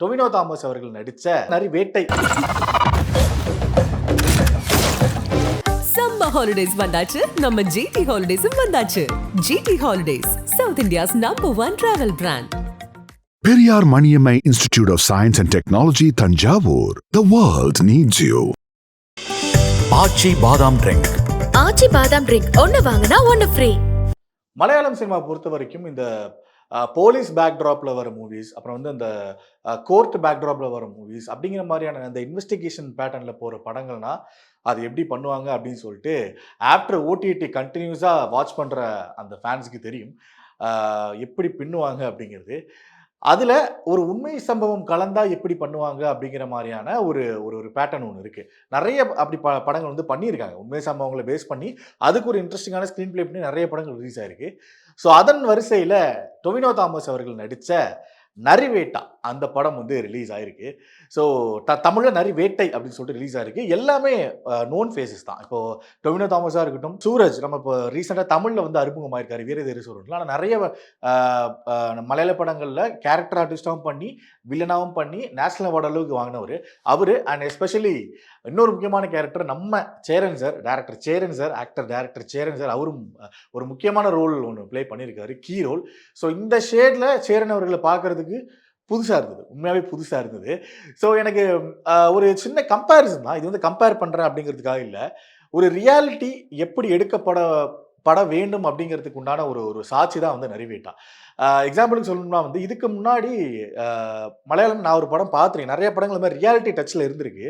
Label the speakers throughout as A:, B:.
A: Tovino Thomas அவர்கள் நடிச்ச நரி வேட்டை.
B: சம்மர் ஹாலிடேஸ் வந்தாச்சு, நம்ம ஜிடி ஹாலிடேஸும் வந்தாச்சு. GT holidays, south India's number 1 travel brand.
C: Periyar Maniammai Institute of Science and Technology, Thanjavur. The world needs you.
D: ஆச்சி பாதாம் ட்ரிங்க்.
E: ஆச்சி பாதாம் ட்ரிங்க் ஒன்னு வாங்கினா ஒன்னு ஃப்ரீ.
A: மலையாளம் சினிமா பொறுத்த வரைக்கும் இந்த போலீஸ் பேக்ட்ராப்ல வர மூவிஸ், அப்புறம் வந்து அந்த கோர்ட் பேக்ட்ராப்ல வர மூவிஸ் அப்படிங்கிற மாதிரியான அந்த இன்வெஸ்டிகேஷன் பேட்டர்ன்ல போற படங்கள்னா அது எப்படி பண்ணுவாங்க அப்படின்னு சொல்லிட்டு ஆஃப்டர் ஓடிடி கண்டினியூஸாக வாட்ச் பண்ணுற அந்த ஃபேன்ஸுக்கு தெரியும் எப்படி பின்னுவாங்க அப்படிங்கிறது. அதில் ஒரு உண்மை சம்பவம் கலந்தா எப்படி பண்ணுவாங்க அப்படிங்கிற மாதிரியான ஒரு ஒரு பேட்டர்ன் ஒன்று இருக்குது. நிறைய அப்படி படங்கள் வந்து பண்ணியிருக்காங்க. உண்மை சம்பவங்களை பேஸ் பண்ணி அதுக்கு ஒரு இன்ட்ரெஸ்டிங்கான ஸ்க்ரீன் பிளே பண்ணி நிறைய படங்கள் ரிலீஸ் ஆயிருக்கு. ஸோ அதன் வரிசையில் டொவினோ தாமஸ் அவர்கள் நடித்த நரிவேட்டா அந்த படம் வந்து ரிலீஸ் ஆயிருக்கு. ஸோ தமிழில் நரிவேட்டை அப்படின்னு சொல்லிட்டு ரிலீஸ் ஆயிருக்கு. எல்லாமே நோன் ஃபேஸஸ் தான். இப்போது டொவினோ தாமஸாக இருக்கட்டும், சூரஜ் நம்ம இப்போ ரீசெண்டாக தமிழில் வந்து அறிமுகமாயிருக்காரு வீரதேரி சூரஜ். ஆனால் நிறைய மலையாள படங்களில் கேரக்டர் ஆர்டிஸ்டாகவும் பண்ணி வில்லனாகவும் பண்ணி நேஷனல் அவார்டு அளவுக்கு வாங்கினவர் அவர். அண்ட் எஸ்பெஷலி இன்னொரு முக்கியமான கேரக்டர் நம்ம Cheran sir, director Cheran sir, actor director Cheran sir, அவரும் ஒரு முக்கியமான ரோல் ஒன்று ப்ளே பண்ணியிருக்காரு, கீ ரோல். ஸோ இந்த ஷேடில் சேரன் அவர்களை பார்க்கறதுக்கு புதுசாக இருந்தது, உண்மையாகவே புதுசாக இருந்தது. ஸோ எனக்கு ஒரு சின்ன கம்பேரிசன் தான் இது, வந்து கம்பேர் பண்ணுறேன் அப்படிங்கிறதுக்காக இல்லை, ஒரு ரியாலிட்டி எப்படி பட வேண்டும் அப்படிங்கிறதுக்கு உண்டான ஒரு சாட்சி தான் வந்து நரிவேட்டா. எக்ஸாம்பிளுக்கு சொல்லணும்னா வந்து இதுக்கு முன்னாடி மலையாளம் நான் ஒரு படம் பார்த்துருக்கேன். நிறைய படங்கள் மாதிரி ரியாலிட்டி டச்சில் இருந்திருக்கு.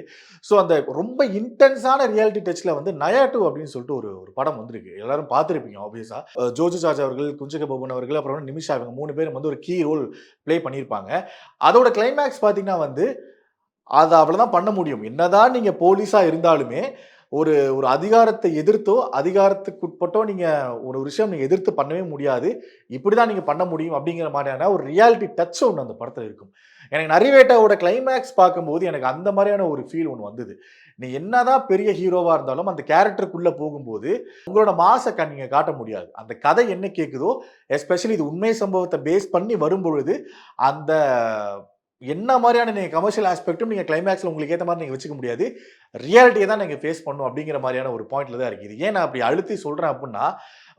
A: ஸோ அந்த ரொம்ப இன்டென்ஸான ரியாலிட்டி டச்சில் வந்து நயா2 அப்படின்னு சொல்லிட்டு ஒரு படம் வந்திருக்கு. எல்லாரும் பார்த்துருப்பீங்க ஆப்வியஸாக. ஜோஜு சார்ஜ் அவர்கள், குஞ்சக போபன் அவர்கள், அப்புறம் நிமிஷா, இவங்க 3 பேரும் வந்து ஒரு கீ ரோல் ப்ளே பண்ணியிருப்பாங்க. அதோட கிளைமேக்ஸ் பார்த்தீங்கன்னா வந்து அதை அவ்வளோதான் பண்ண முடியும். என்னதான் நீங்கள் போலீஸாக இருந்தாலுமே ஒரு அதிகாரத்தை எதிர்த்தோ அதிகாரத்துக்குட்பட்டோ நீங்கள் ஒரு விஷயம் நீங்கள் எதிர்த்து பண்ணவே முடியாது, இப்படி தான் நீங்கள் பண்ண முடியும் அப்படிங்கிற மாதிரியான ஒரு ரியாலிட்டி டச் ஒன்று அந்த படத்தில் இருக்கும். எனக்கு நரிவேட்டாவோட கிளைமேக்ஸ் பார்க்கும்போது எனக்கு அந்த மாதிரியான ஒரு ஃபீல் ஒன்று வந்தது. நீ என்னதான் பெரிய ஹீரோவாக இருந்தாலும் அந்த கேரக்டருக்குள்ளே போகும்போது உங்களோட மாசை நீங்கள் காட்ட முடியாது. அந்த கதை என்ன கேட்குதோ, எஸ்பெஷலி இது உண்மை சம்பவத்தை பேஸ் பண்ணி வரும்பொழுது அந்த என்ன மாதிரியான நீங்கள் கமர்ஷியல் ஆஸ்பெக்டும் நீங்கள் கிளைமேக்ஸில் உங்களுக்கு ஏற்ற மாதிரி நீங்கள் வச்சுக்க முடியாது. ரியாலிட்டியை தான் நீங்கள் ஃபேஸ் பண்ணும் அப்படிங்கிற மாதிரியான ஒரு பாயிண்ட்ல தான் இருக்குது. ஏன் நான் அப்படி அழுத்தி சொல்கிறேன் அப்படின்னா,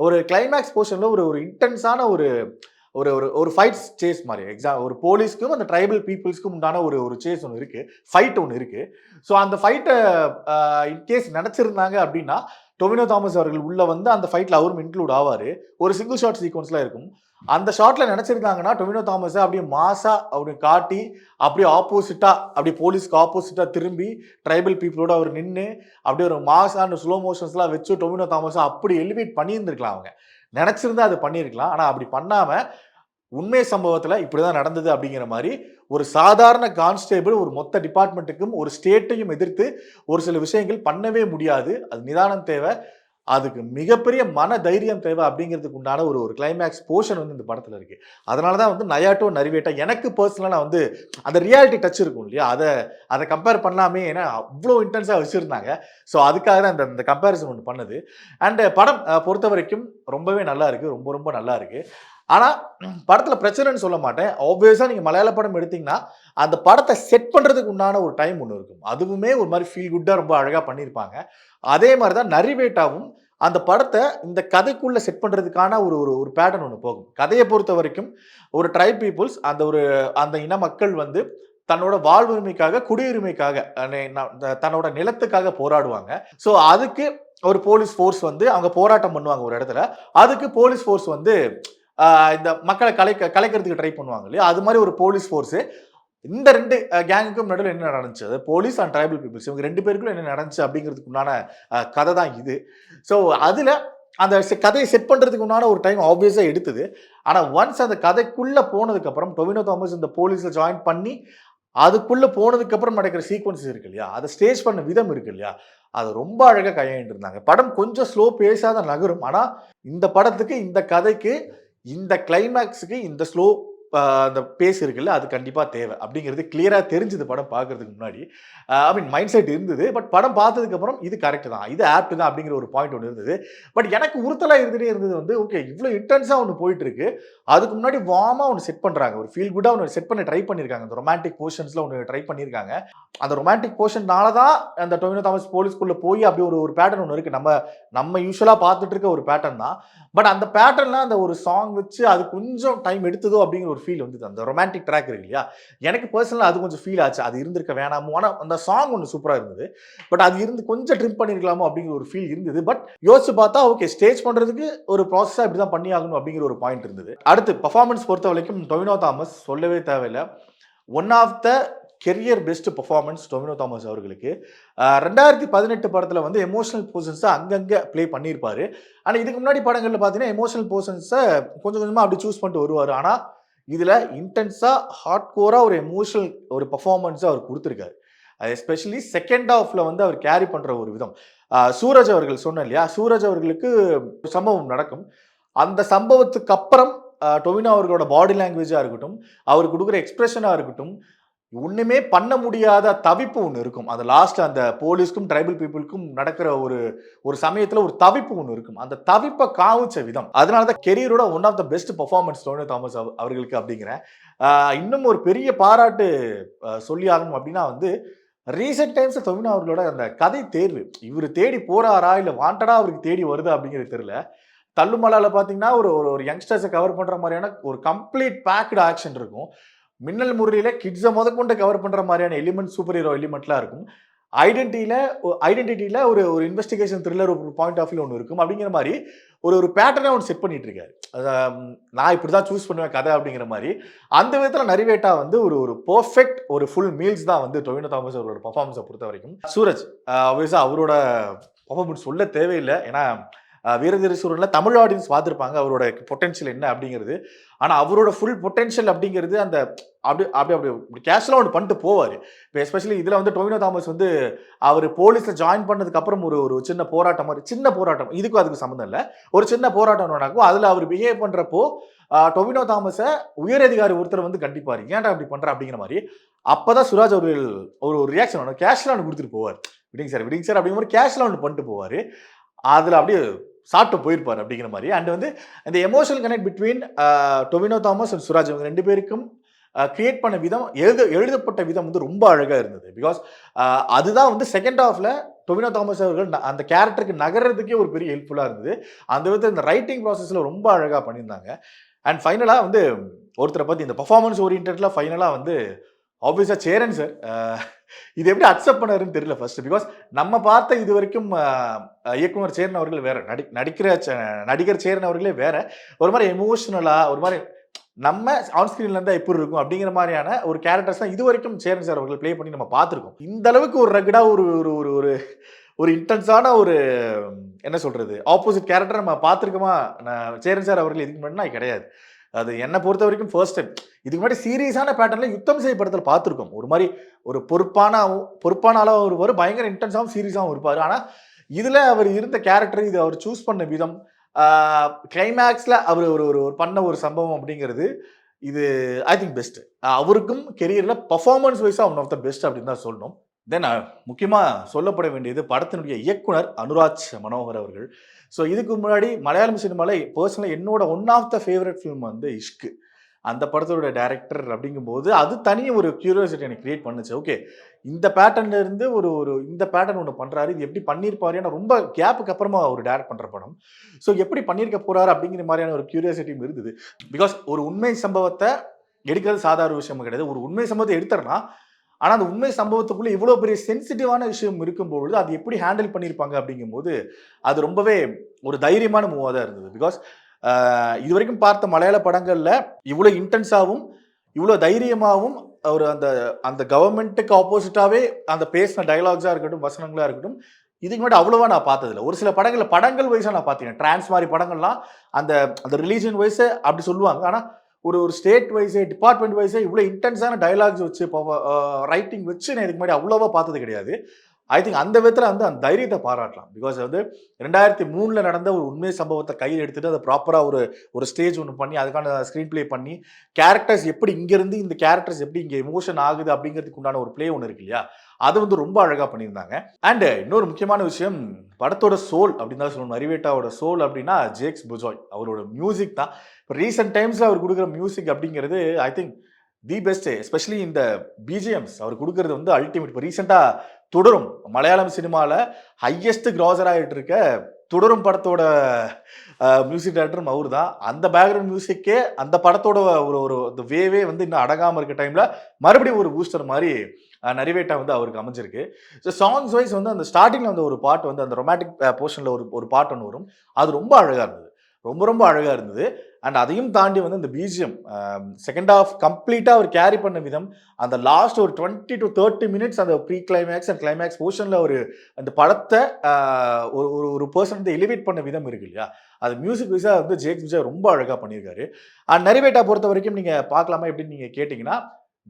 A: ஒரு கிளைமேக்ஸ் போர்ஷனில் ஒரு இன்டென்ஸான ஒரு ஃபைட் சேஸ் மாதிரி ஒரு போலீஸ்க்கும் அந்த ட்ரைபல் பீப்புள்ஸ்க்கும் உண்டான ஒரு சேஸ் ஒன்று இருக்குது, ஃபைட் ஒன்று இருக்குது. ஸோ அந்த ஃபைட்டை இன்கேஸ் நினச்சிருந்தாங்க அப்படின்னா டொவினோ தாமஸ் அவர்கள் உள்ளே வந்து அந்த ஃபைட்டில் அவரும் இன்க்ளூட் ஆவார். ஒரு சிங்கிள் ஷாட் சீக்வன்ஸ்லாம் இருக்கும். அந்த ஷாட்டில் நினச்சிருந்தாங்கன்னா டொவினோ தாமஸை அப்படியே மாசா அப்படி காட்டி அப்படியே ஆப்போசிட்டாக அப்படியே போலீஸ்க்கு ஆப்போசிட்டாக திரும்பி ட்ரைபல் பீப்புளோட அவர் நின்று அப்படியே ஒரு மாசான ஸ்லோ மோஷன்ஸ்லாம் வச்சு டொவினோ தாமஸை அப்படி எலிவேட் பண்ணியிருந்துருக்கலாம். அவங்க நினச்சிருந்தா அது பண்ணியிருக்கலாம். ஆனால் அப்படி பண்ணாமல் உண்மை சம்பவத்தில் இப்படி தான் நடந்தது அப்படிங்கிற மாதிரி ஒரு சாதாரண கான்ஸ்டேபிள் ஒரு மொத்த டிபார்ட்மெண்ட்டுக்கும் ஒரு ஸ்டேட்டையும் எதிர்த்து ஒரு சில விஷயங்கள் பண்ணவே முடியாது. அது நிதானம் தேவை, அதுக்கு மிகப்பெரிய மன தைரியம் தேவை அப்படிங்கிறதுக்கு உண்டான ஒரு கிளைமேக்ஸ் போர்ஷன் வந்து இந்த படத்தில் இருக்குது. அதனால தான் வந்து நயா2 நரிவேட்டா எனக்கு பர்சனலாக வந்து அந்த ரியாலிட்டி டச் இருக்கும் இல்லையா, அதை கம்பேர் பண்ணலாமே, ஏன்னா அவ்வளோ இன்டென்ஸாக வச்சுருந்தாங்க. ஸோ அதுக்காக தான் இந்த கம்பேரிசன் ஒன்று பண்ணுது. அண்ட் படம் பொறுத்த வரைக்கும் ரொம்பவே நல்லா இருக்குது, ரொம்ப ரொம்ப நல்லா இருக்குது. ஆனால் படத்தில் பிரச்சனைன்னு சொல்ல மாட்டேன். ஆப்வியஸாக நீங்கள் மலையாள படம் எடுத்திங்கன்னா அந்த படத்தை செட் பண்ணுறதுக்கு உண்டான ஒரு டைம் ஒன்று இருக்கும். அதுவுமே ஒரு மாதிரி ஃபீல் குட்டாக ரொம்ப அழகாக பண்ணியிருப்பாங்க. அதே மாதிரி தான் நரிவேட்டாவும் அந்த படத்தை இந்த கதைக்குள்ளே செட் பண்ணுறதுக்கான ஒரு பேட்டர்ன் ஒன்று போகும். கதையை பொறுத்த வரைக்கும் ஒரு ட்ரைப் பீப்புள்ஸ் அந்த இன மக்கள் வந்து தன்னோட வாழ்வுரிமைக்காக, குடியுரிமைக்காக, தன்னோட நிலத்துக்காக போராடுவாங்க. ஸோ அதுக்கு ஒரு போலீஸ் ஃபோர்ஸ் வந்து அவங்க போராட்டம் பண்ணுவாங்க ஒரு இடத்துல. அதுக்கு போலீஸ் ஃபோர்ஸ் வந்து இந்த மக்களை கலைக்கிறதுக்கு ட்ரை பண்ணுவாங்க இல்லையா, அது மாதிரி ஒரு போலீஸ் ஃபோர்ஸு இந்த 2 கேங்குக்கும் நடுவில் என்ன நடந்துச்சு, அது போலீஸ் அண்ட் ட்ரைபல் பீப்புள்ஸ் இவங்க 2 பேருக்குள்ள என்ன நடந்துச்சு அப்படிங்கிறதுக்கு உண்டான கதை தான் இது. ஸோ அதில் அந்த கதையை செட் பண்ணுறதுக்கு உண்டான ஒரு டைம் ஆப்வியஸாக எடுத்தது. ஆனால் ஒன்ஸ் அந்த கதைக்குள்ளே போனதுக்கப்புறம் டொவினோ தாமஸ் இந்த போலீஸில் ஜாயின் பண்ணி அதுக்குள்ளே போனதுக்கப்புறம் நடக்கிற சீக்வன்ஸஸ் இருக்கு இல்லையா, அதை ஸ்டேஜ் பண்ண விதம் இருக்கு இல்லையா, அது ரொம்ப அழகாக கையாண்டு இருந்தாங்க. படம் கொஞ்சம் ஸ்லோ பேஸாக தான் நகரும். ஆனால் இந்த படத்துக்கு, இந்த கதைக்கு, இந்த கிளைமேக்ஸுக்கு, இந்த ஸ்லோ அந்த பேஸ் இருக்குல்ல அது கண்டிப்பாக தேவை அப்படிங்கிறது கிளியராக தெரிஞ்சுது படம் பார்க்கறதுக்கு முன்னாடி. ஐ மீன் மைண்ட் செட் இருந்தது. பட் படம் பார்த்ததுக்கப்புறம் இது கரெக்ட் தான், இது ஆப்ட் தான் அப்படிங்கிற ஒரு பாயிண்ட் ஒன்று இருந்தது. பட் எனக்கு உறுத்தலாக இருந்துகிட்டே இருந்தது வந்து ஓகே இவ்வளோ இன்டென்ஸாக ஒன்று போயிட்டு இருக்கு, அதுக்கு முன்னாடி வார்மாக ஒன்று செட் பண்ணுறாங்க, ஒரு ஃபீல் குட்டாக ஒன்று செட் பண்ணி ட்ரை பண்ணியிருக்காங்க. அந்த ரொமான்டிக் போர்ஷன்ஸில் ஒன்று ட்ரை பண்ணியிருக்காங்க. அந்த ரொமான்டிக் போர்ஷன்னால தான் அந்த டொவினோ தாமஸ் போலீஸ்குள்ளே போய் அப்படி ஒரு பேட்டர்ன் ஒன்று இருக்குது. நம்ம யூஸ்வலாக பார்த்துட்டு இருக்க ஒரு பேட்டர்ன் தான். பட் அந்த பேட்டர்ன்லாம் அந்த ஒரு சாங் வச்சு அது கொஞ்சம் டைம் எடுத்ததோ அப்படிங்கிற ஒரு ஃபீல் வந்தது. அந்த ரொமான்டிக் ட்ராக் இருக்கு இல்லையா, எனக்கு பர்சனலாக அது கொஞ்சம் ஃபீல் ஆச்சு. அது இருந்திருக்க வேணாமோ, ஆனால் அந்த சாங் ஒன்று சூப்பராக இருந்தது. பட் அது இருந்து கொஞ்சம் ட்ரிம் பண்ணியிருக்கலாமோ அப்படிங்கிற ஒரு ஃபீல் இருந்தது. பட் யோசிச்சு பார்த்தா ஓகே ஸ்டேஜ் பண்ணுறதுக்கு ஒரு ப்ராசஸாக இப்படி தான் பண்ணி ஆகணும் அப்படிங்கிற ஒரு பாயிண்ட் இருந்தது. அடுத்து பர்ஃபார்மன்ஸ் பொறுத்த வரைக்கும் டொவினோ தாமஸ் சொல்லவே தேவையில்லை. One of the career best performance Tovino Thomas அவர்களுக்கு. 2018 படத்தில் வந்து எமோஷனல் போர்ஷன்ஸை அங்கங்கே ப்ளே பண்ணியிருப்பார். ஆனால் இதுக்கு முன்னாடி படங்களில் பார்த்தீங்கன்னா எமோஷனல் போர்ஷன்ஸை கொஞ்சம் கொஞ்சமாக அப்படி சூஸ் பண்ணிட்டு வருவார். ஆனால் இதில் இன்டென்ஸாக ஹார்ட் கோராக ஒரு எமோஷனல் ஒரு பர்ஃபார்மன்ஸை அவர் கொடுத்துருக்காரு. எஸ்பெஷலி செகண்ட் ஹாஃபில் வந்து அவர் கேரி பண்ணுற ஒரு விதம். சூரஜ் அவர்கள் சொன்னேன் இல்லையா, சூரஜ் அவர்களுக்கு ஒரு சம்பவம் நடக்கும். அந்த சம்பவத்துக்கு அப்புறம் டொவினோ அவர்களோட பாடி லாங்குவேஜாக இருக்கட்டும், அவர் கொடுக்குற எக்ஸ்பிரஷனாக இருக்கட்டும், ஒன்றுமே பண்ண முடியாத தவிப்பு ஒன்று இருக்கும். அது லாஸ்ட் அந்த போலீஸ்க்கும் ட்ரைபல் பீப்புளுக்கும் நடக்கிற ஒரு சமயத்தில் ஒரு தவிப்பு ஒன்று இருக்கும். அந்த தவிப்பை காமிச்ச விதம், அதனால தான் கெரியரோட one of the best performance Tovino Thomas அவர்களுக்கு அப்படிங்கிறேன். இன்னும் ஒரு பெரிய பாராட்டு சொல்லி ஆகணும் அப்படின்னா வந்து ரீசெண்ட் டைம்ஸ் டொவினோ அவர்களோட அந்த கதை தேர்வு, இவர் தேடி போறாரா இல்லை வாண்டடா அவருக்கு தேடி வருதா அப்படிங்கிறது தெரியல. தள்ளுமலால பார்த்தீங்கன்னா ஒரு யங்ஸ்டர்ஸை கவர் பண்ணுற மாதிரியான ஒரு கம்ப்ளீட் பேக்டு ஆக்ஷன் இருக்கும். மின்னல் முரளியில கிட்ஸை முதற்கொண்டு கவர் பண்ணுற மாதிரியான எலிமெண்ட், சூப்பர் ஹீரோ எலிமெண்ட்லாம் இருக்கும். ஐடென்டிட்டியில் ஒரு இன்வெஸ்டிகேஷன் த்ரில்லர் ஒரு பாயிண்ட் ஆஃப் வியூ ஒன்று இருக்கும். அப்படிங்கிற மாதிரி ஒரு பேட்டர்னை ஒன்று செட் பண்ணிட்டு இருக்காரு. நான் இப்படி தான் சூஸ் பண்ணுவேன் கதை அப்படிங்கிற மாதிரி. அந்த விதத்தில் நரிவேட்டா வந்து ஒரு பர்ஃபெக்ட் ஒரு ஃபுல் மீல்ஸ் தான் வந்து டொவினோ தாமஸ் அவரோட பர்ஃபார்மன்ஸை பொறுத்த வரைக்கும். சூரஜ் ஆப்வியஸாக அவரோட பர்ஃபார்மன்ஸ் சொல்ல தேவையில்லை. ஏன்னா வீரதீரசூரனில் தமிழ் ஆடியன்ஸ் பார்த்துருப்பாங்க அவரோட பொட்டன்ஷியல் என்ன அப்படிங்கிறது. ஆனால் அவரோட ஃபுல் பொட்டன்ஷியல் அப்படிங்கிறது அந்த அப்படி கேஷுவலாக ஒன்று பண்ணிட்டு போவார். இப்போ எஸ்பெஷலி இதில் வந்து டொவினோ தாமஸ் வந்து அவர் போலீஸில் ஜாயின் பண்ணதுக்கு அப்புறம் ஒரு சின்ன போராட்டம் மாதிரி, சின்ன போராட்டம், இதுக்கும் அதுக்கு சம்மந்தம் இல்லை, ஒரு சின்ன போராட்டம் நடக்கும். அதில் அவர் பிஹேவ் பண்ணுறப்போ டொவினோ தாமஸை உயரதிகாரி ஒருத்தர் வந்து கண்டிப்பார், ஏன்டா அப்படி பண்ணுற அப்படிங்கிற மாதிரி. அப்போதான் சுராஜ் அவர்கள் ஒரு ரியாக்ஷன் ஒன்று கேஷுவலாக ஒன்று கொடுத்துட்டு போவார். விடிங் சார் அப்படிங்கிற மாதிரி கேஷுவலாக ஒன்று பண்ணிட்டு போவார். அதில் அப்படியே சாப்பிட்டு போயிருப்பார் அப்படிங்கிற மாதிரி. அண்ட் வந்து இந்த emotional connect between Tovino Thomas and Suraj அவங்க ரெண்டு பேருக்கும் கிரியேட் பண்ண விதம், எழுதப்பட்ட விதம் வந்து ரொம்ப அழகாக இருந்தது. பிகாஸ் அதுதான் வந்து செகண்ட் ஹாஃபில் டொவினோ தாமஸ் அவர்கள் அந்த கேரக்டருக்கு நகர்றதுக்கே ஒரு பெரிய ஹெல்ப்ஃபுல்லாக இருந்தது. அந்த விதத்தில் இந்த ரைட்டிங் ப்ராசஸில் ரொம்ப அழகாக பண்ணியிருந்தாங்க. அண்ட் ஃபைனலாக வந்து ஒருத்தரை பற்றி இந்த பர்ஃபார்மன்ஸ் ஓரியன்டில் ஃபைனலாக வந்து ஆப்வியஸாக சேரன் சார் இது எப்படி அக்செப்ட் பண்ணாருன்னு தெரியல ஃபர்ஸ்ட். பிகாஸ் நம்ம பார்த்த இது வரைக்கும் இயக்குனர் சேரன் அவர்கள் வேற, நடிகர் சேரன் அவர்களே வேற, ஒரு மாதிரி எமோஷனலாக ஒரு மாதிரி நம்ம ஆன் ஸ்கிரீன்ல இருந்தால் எப்படி இருக்கும் அப்படிங்கிற மாதிரியான ஒரு கேரக்டர்ஸ் தான் இது வரைக்கும் சேரன் சார் அவர்கள் ப்ளே பண்ணி நம்ம பார்த்துருக்கோம். இந்த அளவுக்கு ஒரு ரகடா ஒரு இன்டென்ஸான ஒரு என்ன சொல்றது ஆப்போசிட் கேரக்டர் நம்ம பார்த்துருக்கோமா சேரன் சார் அவர்கள் இதுக்கு முன்னாடி கிடையாது. அது என்னை பொறுத்த வரைக்கும் ஃபர்ஸ்ட் டைம். இதுக்கு முன்னாடி சீரியஸான பேட்டர்னில் யுத்தம் செய்ய படத்தில் பார்த்துருக்கோம். ஒரு மாதிரி ஒரு பொறுப்பான அளவு வருவார், பயங்கர இன்டென்ஸாகவும் சீரியஸாகவும் இருப்பார். ஆனால் இதில் அவர் இருந்த கேரக்டர், இது அவர் சூஸ் பண்ண விதம், கிளைமேக்ஸில் அவர் ஒரு பண்ண ஒரு சம்பவம் அப்படிங்கிறது இது ஐ திங்க் பெஸ்ட். அவருக்கும் கெரியரில் பர்ஃபார்மன்ஸ் வைஸாக ஒன் ஆஃப் த பெஸ்ட் அப்படின்னு தான் சொல்லணும். தென் முக்கியமாக சொல்லப்பட வேண்டியது படத்தினுடைய இயக்குனர் அனுராஜ் மனோகர் அவர்கள். ஸோ இதுக்கு முன்னாடி மலையாளம் சினிமாவில் பர்சனலாக என்னோட one of the favourite film வந்து இஷ்கு. அந்த படத்தோட டைரக்டர் அப்படிங்கும்போது அது தனியாக ஒரு கியூரியாசிட்டி எனக்கு கிரியேட் பண்ணுச்சு. ஓகே இந்த பேட்டர்ன்ல இருந்து இந்த பேட்டர்ன் ஒன்று பண்ணுறாரு, இது எப்படி பண்ணியிருப்பாரு, ஏன்னா ரொம்ப கேப்புக்கு அப்புறமா ஒரு டைரக்ட் பண்ணுற படம். ஸோ எப்படி பண்ணியிருக்க போகிறாரு அப்படிங்கிற மாதிரியான ஒரு கியூரியாசிட்டியும் இருந்தது. பிகாஸ் ஒரு உண்மை சம்பவத்தை எடுக்கிறது சாதாரண விஷயம் கிடையாது. ஒரு உண்மை சம்பவத்தை எடுத்துறனா, ஆனால் அந்த உண்மை சம்பவத்துக்குள்ளே இவ்வளோ பெரிய சென்சிட்டிவான விஷயம் இருக்கும்பொழுது அது எப்படி ஹேண்டில் பண்ணியிருப்பாங்க அப்படிங்கும்போது அது ரொம்பவே ஒரு தைரியமான மூவாக தான் இருந்தது. பிகாஸ் இது வரைக்கும் பார்த்த மலையாள படங்களில் இவ்வளோ இன்டென்ஸாகவும் இவ்வளோ தைரியமாகவும் ஒரு அந்த கவர்மெண்ட்டுக்கு ஆப்போசிட்டாகவே அந்த பேசின டைலாக்ஸாக இருக்கட்டும், வசனங்களாக இருக்கட்டும், இதுக்கு முன்னாடி அவ்வளோவா நான் பார்த்ததில்லை. ஒரு சில படங்கள் வைஸாக நான் பார்த்தீங்கன்னா டிரான்ஸ் மாதிரி படங்கள்லாம் அந்த ரிலீஜன் வைஸை அப்படி சொல்லுவாங்க. ஆனால் ஒரு ஸ்டேட் வைஸே டிபார்ட்மெண்ட் வைஸே இவ்வளோ இன்டென்ஸான டைலாக்ஸ் வச்சு ரைட்டிங் வச்சு நான் இதுக்கு முன்னாடி அவ்வளோவா பார்த்தது கிடையாது. ஐ திங்க் அந்த விதத்தில் வந்து அந்த தைரியத்தை பாராட்டலாம். பிகாஸ் வந்து 2003 நடந்த ஒரு உண்மை சம்பவத்தை கையில் எடுத்துட்டு அதை ப்ராப்பராக ஒரு ஸ்டேஜ் ஒன்று பண்ணி அதுக்கான ஸ்க்ரீன் ப்ளே பண்ணி கேரக்டர்ஸ் எப்படி இங்கேருந்து இந்த கேரக்டர்ஸ் எப்படி இங்கே எமோஷன் ஆகுது அப்படிங்கிறதுக்கு உண்டான ஒரு ப்ளே ஒன்று இருக்கு இல்லையா, அது வந்து ரொம்ப அழகாக பண்ணியிருந்தாங்க. அண்ட் இன்னொரு முக்கியமான விஷயம், படத்தோட சோல் அப்படின்னு தான் சொல்லணும். நரிவேட்டாவோட சோல் அப்படின்னா ஜேக்ஸ் புஜாய் அவரோட மியூசிக் தான். இப்போ ரீசெண்ட் டைம்ஸில் அவர் கொடுக்குற மியூசிக் அப்படிங்கிறது I think the best. Especially இந்த பிஜிஎம்ஸ் அவர் கொடுக்கறது வந்து அல்டிமேட். இப்போ ரீசெண்டாக தொடரும் மலையாளம் சினிமாவில் ஹையஸ்ட் கிராசர் ஆகிட்டு இருக்க தொடரும் படத்தோட மியூசிக் டைரக்டரும் அவர் தான். அந்த பேக்ரவுண்ட் மியூசிக்கே அந்த படத்தோட ஒரு வேவே வந்து இன்னும் அடங்காமல் இருக்க டைமில் மறுபடியும் ஒரு பூஸ்டர் மாதிரி நரிவேட்டா வந்து அவருக்கு அமைஞ்சிருக்கு. ஸோ சாங்ஸ் வைஸ் வந்து அந்த ஸ்டார்டிங்கில் வந்து ஒரு பாட்டு வந்து அந்த ரொமாட்டிக் போர்ஷனில் ஒரு பாட்டு ஒன்று வரும். அது ரொம்ப அழகாக இருந்தது, ரொம்ப அழகாக இருந்தது. அண்ட் அதையும் தாண்டி வந்து அந்த பிஜிஎம் செகண்ட் ஹாஃப் கம்ப்ளீட்டாக அவர் கேரி பண்ண விதம், அந்த லாஸ்ட் ஒரு 20 to 30 மினிட்ஸ் அந்த ப்ரீ கிளைமேக்ஸ் அண்ட் கிளைமேக்ஸ் போர்ஷனில் அந்த படத்தை ஒரு பர்சன் வந்து எலிவேட் பண்ண விதம் இருக்கு இல்லையா, அது மியூசிக் வைஸாக வந்து ஜேக்ஸ் விஜய் ரொம்ப அழகாக பண்ணியிருக்காரு. அண்ட் நரிவேட்டா பொறுத்த வரைக்கும் நீங்கள் பார்க்கலாமா எப்படின்னு நீங்கள் கேட்டிங்கன்னா,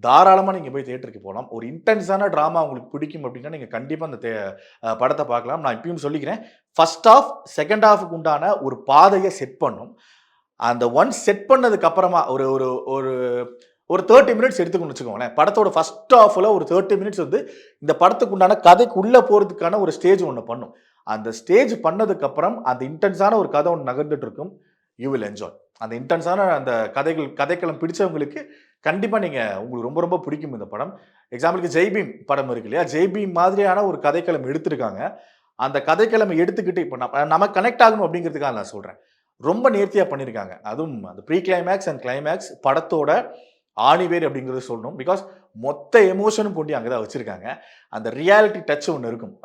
A: தாராளமாக நீங்கள் போய் தியேட்டருக்கு போகலாம். ஒரு இன்டென்ஸான ட்ராமா உங்களுக்கு பிடிக்கும் அப்படின்னா நீங்கள் கண்டிப்பாக அந்த படத்தை பார்க்கலாம். நான் இப்பயும் சொல்லிக்கிறேன், ஃபர்ஸ்ட் ஹாஃப் செகண்ட் ஹாஃபுக்கு உண்டான ஒரு பாதையை செட் பண்ணும். அந்த ஒன்ஸ் செட் பண்ணதுக்கு அப்புறமா ஒரு 30 மினிட்ஸ் எடுத்துக்கணும்னு வச்சுக்கோங்களேன். படத்தோட ஃபர்ஸ்ட் ஹாஃபில் ஒரு 30 மினிட்ஸ் வந்து இந்த படத்துக்கு உண்டான கதைக்கு உள்ளே போகிறதுக்கான ஒரு ஸ்டேஜ் ஒன்று பண்ணும். அந்த ஸ்டேஜ் பண்ணதுக்கப்புறம் அந்த இன்டென்ஸான ஒரு கதை ஒன்று நகர்ந்துட்டு இருக்கும். You will enjoy. அந்த இன்டென்ஸான அந்த கதைக்களம் பிடிச்சவங்களுக்கு கண்டிப்பாக உங்களுக்கு ரொம்ப பிடிக்கும் இந்த படம். எக்ஸாம்பிளுக்கு ஜெய்பீம் படம் இருக்கு இல்லையா, ஜெய்பீம் மாதிரியான ஒரு கதைக்களம் எடுத்திருக்காங்க. அந்த கதைக்கிழமை எடுத்துக்கிட்டு இப்போ நம்ம கனெக்ட் ஆகணும் அப்படிங்கிறதுக்காக நான் சொல்கிறேன், ரொம்ப நேர்த்தியாக பண்ணியிருக்காங்க. அதுவும் அந்த ப்ரீ கிளைமேக்ஸ் அண்ட் கிளைமேக்ஸ் படத்தோட ஆணிவேர் அப்படிங்கிறத சொல்லணும். பிகாஸ் மொத்த எமோஷனும் கொண்டு அங்கே தான் வச்சுருக்காங்க. அந்த ரியாலிட்டி டச் ஒன்று இருக்கும்.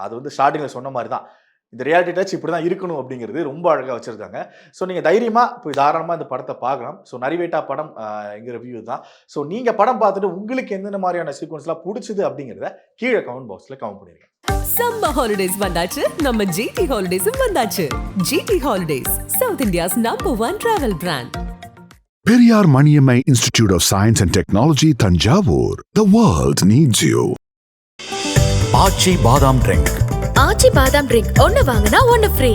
A: அது வந்து ஸ்டார்டிங்கில் சொன்ன மாதிரி தான், இந்த ரியாலிட்டி டச் இப்படி தான் இருக்கணும் அப்படிங்கிறது ரொம்ப அழகாக வச்சுருக்காங்க. ஸோ நீங்கள் தைரியமாக போய் தாராளமாக இந்த படத்தை பார்க்கலாம். ஸோ நரிவேட்டா படம் எங்கள் ரிவ்யூ தான். ஸோ நீங்கள் படம் பார்த்துட்டு உங்களுக்கு எந்தெந்த மாதிரியான சீக்வன்ஸ்லாம் பிடிச்சது அப்படிங்கிறத கீழே கமெண்ட் பாக்ஸில் கமெண்ட் பண்ணிடுங்க.
B: சம்மர் ஹாலிடேஸ் வந்தாச்சு, நம்ம ஜிடி ஹாலிடேஸும் வந்தாச்சு. GT holidays, south India's #1 travel brand.
C: Periyar Maniammai Institute of Science and Technology, Thanjavur. The world needs you.
D: ஆச்சி பாதாம் ட்ரிங்க்.
E: ஆச்சி பாதாம் ட்ரிங்க் ஒன்னு வாங்கினா ஒன்னு ஃப்ரீ.